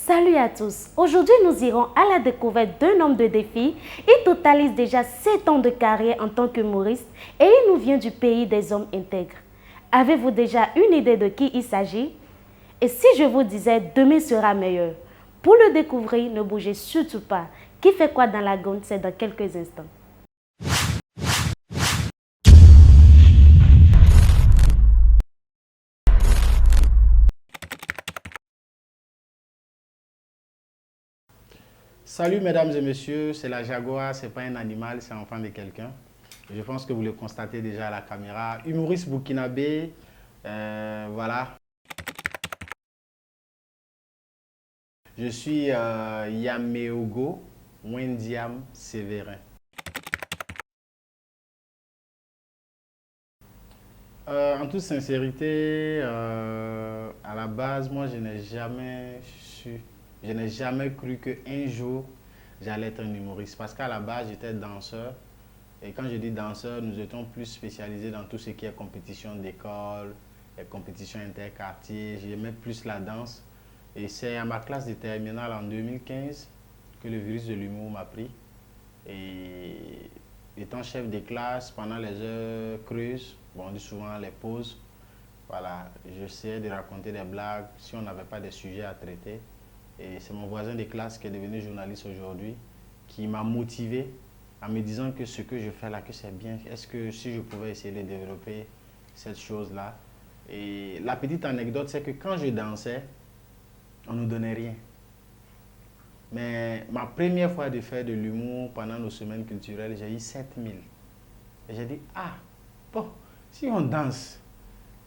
Salut à tous, aujourd'hui nous irons à la découverte d'un homme de défi. Il totalise déjà 7 ans de carrière en tant qu'humoriste et il nous vient du pays des hommes intègres. Avez-vous déjà une idée de qui il s'agit? Et si je vous disais demain sera meilleur? Pour le découvrir, ne bougez surtout pas. Qui fait quoi dans la gonde, c'est dans quelques instants. Salut mesdames et messieurs, c'est la Jaguar, c'est pas un animal, c'est l'enfant de quelqu'un. Je pense que vous le constatez déjà à la caméra. Humoriste burkinabé, voilà. Je suis Yameogo Wendiam Sévérin. En toute sincérité, à la base, moi je n'ai jamais cru qu'un jour j'allais être un humoriste. Parce qu'à la base, j'étais danseur. Et quand je dis danseur, nous étions plus spécialisés dans tout ce qui est compétition d'école, les compétitions interquartiers. J'aimais plus la danse. Et c'est à ma classe de terminale en 2015 que le virus de l'humour m'a pris. Et étant chef de classe pendant les heures creuses, bon, on dit souvent les pauses, voilà, j'essayais de raconter des blagues si on n'avait pas de sujets à traiter. Et c'est mon voisin de classe qui est devenu journaliste aujourd'hui qui m'a motivé en me disant que ce que je fais là, que c'est bien. Est-ce que si je pouvais essayer de développer cette chose-là? Et la petite anecdote, c'est que quand je dansais, on ne nous donnait rien. Mais ma première fois de faire de l'humour pendant nos semaines culturelles, j'ai eu 7 000. Et j'ai dit, ah, bon, si on danse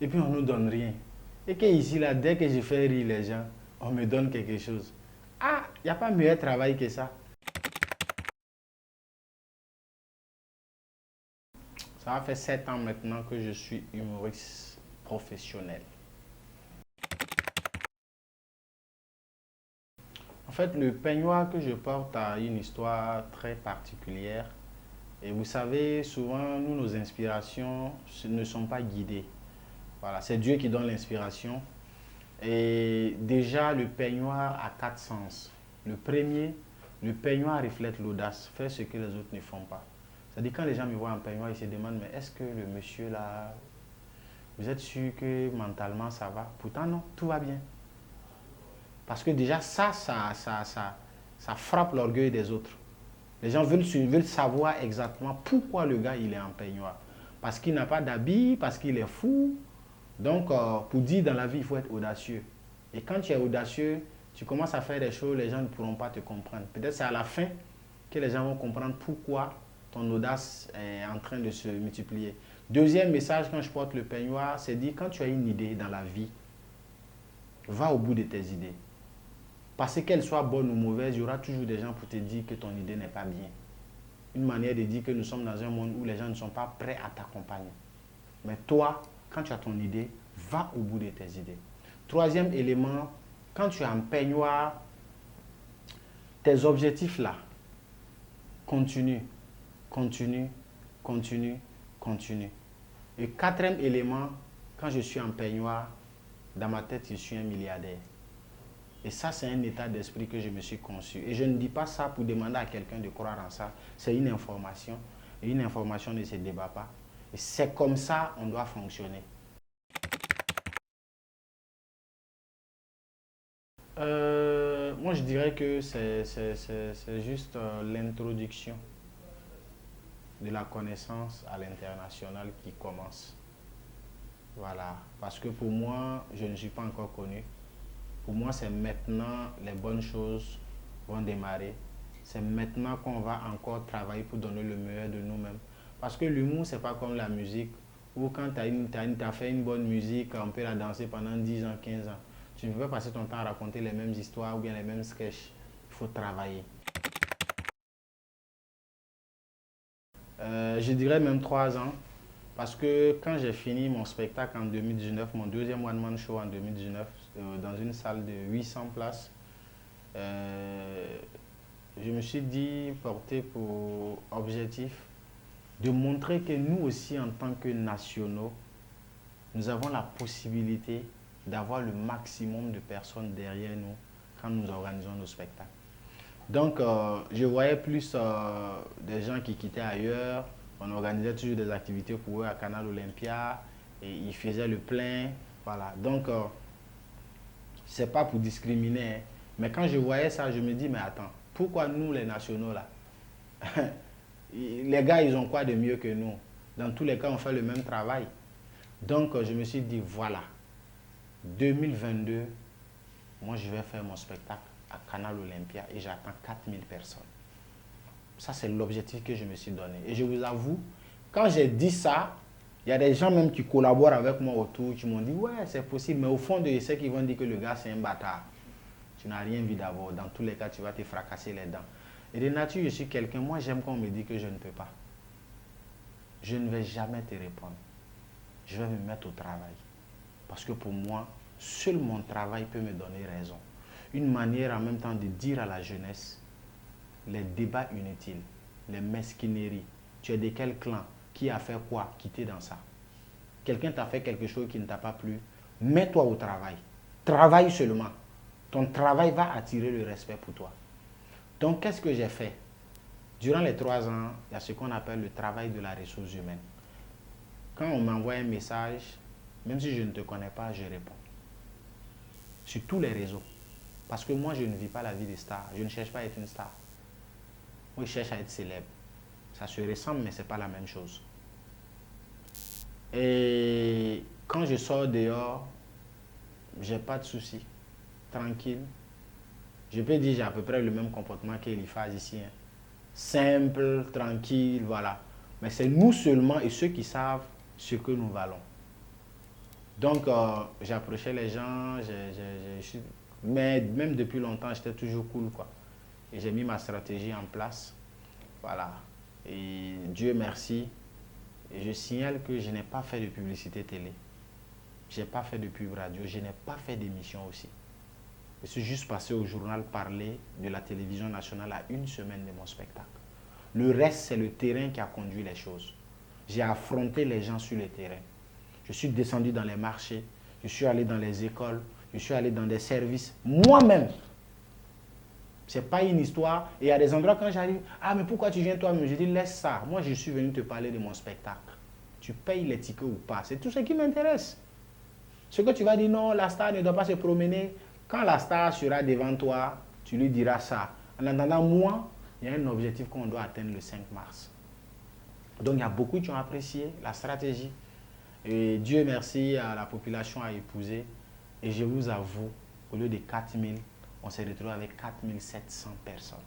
et puis on ne nous donne rien, et que ici, là, dès que je fais rire les gens, on me donne quelque chose. Ah, il n'y a pas meilleur travail que ça. Ça va faire 7 ans maintenant que je suis humoriste professionnel. En fait, le peignoir que je porte a une histoire très particulière. Et vous savez, souvent, nous, nos inspirations ne sont pas guidées. Voilà, c'est Dieu qui donne l'inspiration. Et déjà, le peignoir a 4 sens. Le premier, le peignoir reflète l'audace, faire ce que les autres ne font pas. C'est-à-dire, quand les gens me voient en peignoir, ils se demandent, mais est-ce que le monsieur là, vous êtes sûr que mentalement ça va? Pourtant, non, tout va bien. Parce que déjà, ça frappe l'orgueil des autres. Les gens veulent savoir exactement pourquoi le gars il est en peignoir. Parce qu'il n'a pas d'habit, parce qu'il est fou. Donc, pour dire dans la vie, il faut être audacieux. Et quand tu es audacieux, tu commences à faire des choses, les gens ne pourront pas te comprendre. Peut-être c'est à la fin que les gens vont comprendre pourquoi ton audace est en train de se multiplier. Deuxième message quand je porte le peignoir, c'est dire quand tu as une idée dans la vie, va au bout de tes idées. Parce qu'elle soit bonne ou mauvaise, il y aura toujours des gens pour te dire que ton idée n'est pas bien. Une manière de dire que nous sommes dans un monde où les gens ne sont pas prêts à t'accompagner. Mais toi, quand tu as ton idée, va au bout de tes idées. Troisième élément, quand tu as un peignoir, tes objectifs là, continue, continue, continue, continue. Et quatrième élément, quand je suis en peignoir, dans ma tête, je suis un milliardaire. Et ça, c'est un état d'esprit que je me suis conçu. Et je ne dis pas ça pour demander à quelqu'un de croire en ça. C'est une information. Et une information ne se débat pas. Et c'est comme ça qu'on doit fonctionner. Moi, je dirais que c'est juste l'introduction de la connaissance à l'international qui commence. Voilà. Parce que pour moi, je ne suis pas encore connu. Pour moi, c'est maintenant les bonnes choses vont démarrer. C'est maintenant qu'on va encore travailler pour donner le meilleur de nous-mêmes. Parce que l'humour, c'est pas comme la musique, où quand tu as fait une bonne musique, on peut la danser pendant 10 ans, 15 ans. Tu ne peux pas passer ton temps à raconter les mêmes histoires ou bien les mêmes sketchs. Il faut travailler. Je dirais même 3 ans. Parce que quand j'ai fini mon spectacle en 2019, mon deuxième one-man show en 2019, dans une salle de 800 places, je me suis dit, porter pour objectif de montrer que nous aussi, en tant que nationaux, nous avons la possibilité d'avoir le maximum de personnes derrière nous quand nous organisons nos spectacles. Donc, je voyais plus des gens qui quittaient ailleurs. On organisait toujours des activités pour eux à Canal Olympia et ils faisaient le plein. Voilà. Donc, c'est pas pour discriminer, hein. Mais quand je voyais ça, je me dis, mais attends, pourquoi nous, les nationaux, là, les gars, ils ont quoi de mieux que nous? Dans tous les cas, on fait le même travail. Donc, je me suis dit, voilà, 2022, moi, je vais faire mon spectacle à Canal Olympia et j'attends 4000 personnes. Ça, c'est l'objectif que je me suis donné. Et je vous avoue, quand j'ai dit ça, il y a des gens même qui collaborent avec moi autour, qui m'ont dit, ouais, c'est possible. Mais au fond de ceux qui vont dire que le gars, c'est un bâtard. Tu n'as rien vu d'abord. Dans tous les cas, tu vas te fracasser les dents. Et de nature, je suis quelqu'un, moi, j'aime qu'on me dise que je ne peux pas. Je ne vais jamais te répondre. Je vais me mettre au travail. Parce que pour moi, seul mon travail peut me donner raison. Une manière en même temps de dire à la jeunesse, les débats inutiles, les mesquineries, tu es de quel clan, qui a fait quoi, quitter dans ça. Quelqu'un t'a fait quelque chose qui ne t'a pas plu, mets-toi au travail. Travaille seulement. Ton travail va attirer le respect pour toi. Donc, qu'est-ce que j'ai fait? Durant les 3 ans, il y a ce qu'on appelle le travail de la ressource humaine. Quand on m'envoie un message, même si je ne te connais pas, je réponds. Sur tous les réseaux. Parce que moi, je ne vis pas la vie des stars. Je ne cherche pas à être une star. Moi, je cherche à être célèbre. Ça se ressemble, mais ce n'est pas la même chose. Et quand je sors dehors, je n'ai pas de soucis. Tranquille. Je peux dire que j'ai à peu près le même comportement qu'Eliphaz ici. Hein. Simple, tranquille, voilà. Mais c'est nous seulement et ceux qui savent ce que nous valons. Donc, j'approchais les gens, mais même depuis longtemps, j'étais toujours cool, quoi. Et j'ai mis ma stratégie en place. Voilà. Et Dieu merci. Et je signale que je n'ai pas fait de publicité télé. Je n'ai pas fait de pub radio. Je n'ai pas fait d'émission aussi. Je suis juste passé au journal parler de la télévision nationale à 1 semaine de mon spectacle. Le reste, c'est le terrain qui a conduit les choses. J'ai affronté les gens sur le terrain. Je suis descendu dans les marchés. Je suis allé dans les écoles. Je suis allé dans des services. Moi-même. Ce n'est pas une histoire. Et il y a des endroits quand j'arrive, ah mais pourquoi tu viens toi-même? Je dis laisse ça. Moi je suis venu te parler de mon spectacle. Tu payes les tickets ou pas. C'est tout ce qui m'intéresse. Ce que tu vas dire, non, la star ne doit pas se promener. Quand la star sera devant toi, tu lui diras ça. En attendant, moi, il y a un objectif qu'on doit atteindre le 5 mars. Donc il y a beaucoup qui ont apprécié la stratégie. Et Dieu merci, la population a épousé. Et je vous avoue, au lieu de 4000, on s'est retrouvé avec 4700 personnes.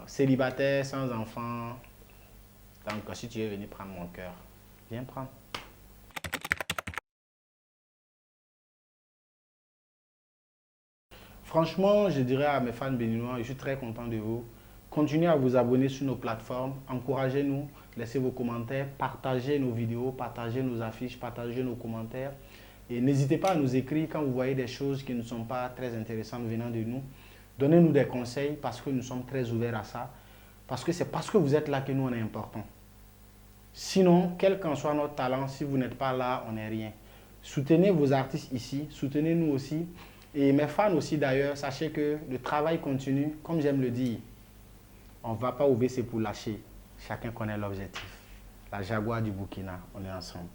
Célibataire, sans enfant. Donc, si tu es venu prendre mon cœur, viens prendre. Franchement, je dirais à mes fans béninois, je suis très content de vous. Continuez à vous abonner sur nos plateformes, encouragez-nous, laissez vos commentaires, partagez nos vidéos, partagez nos affiches, partagez nos commentaires. Et n'hésitez pas à nous écrire quand vous voyez des choses qui ne sont pas très intéressantes venant de nous. Donnez-nous des conseils parce que nous sommes très ouverts à ça. Parce que c'est parce que vous êtes là que nous, on est important. Sinon, quel qu'en soit notre talent, si vous n'êtes pas là, on n'est rien. Soutenez vos artistes ici, soutenez-nous aussi. Et mes fans aussi d'ailleurs, sachez que le travail continue, comme j'aime le dire. On ne va pas au WC pour lâcher. Chacun connaît l'objectif. La Jaguar du Burkina, on est ensemble.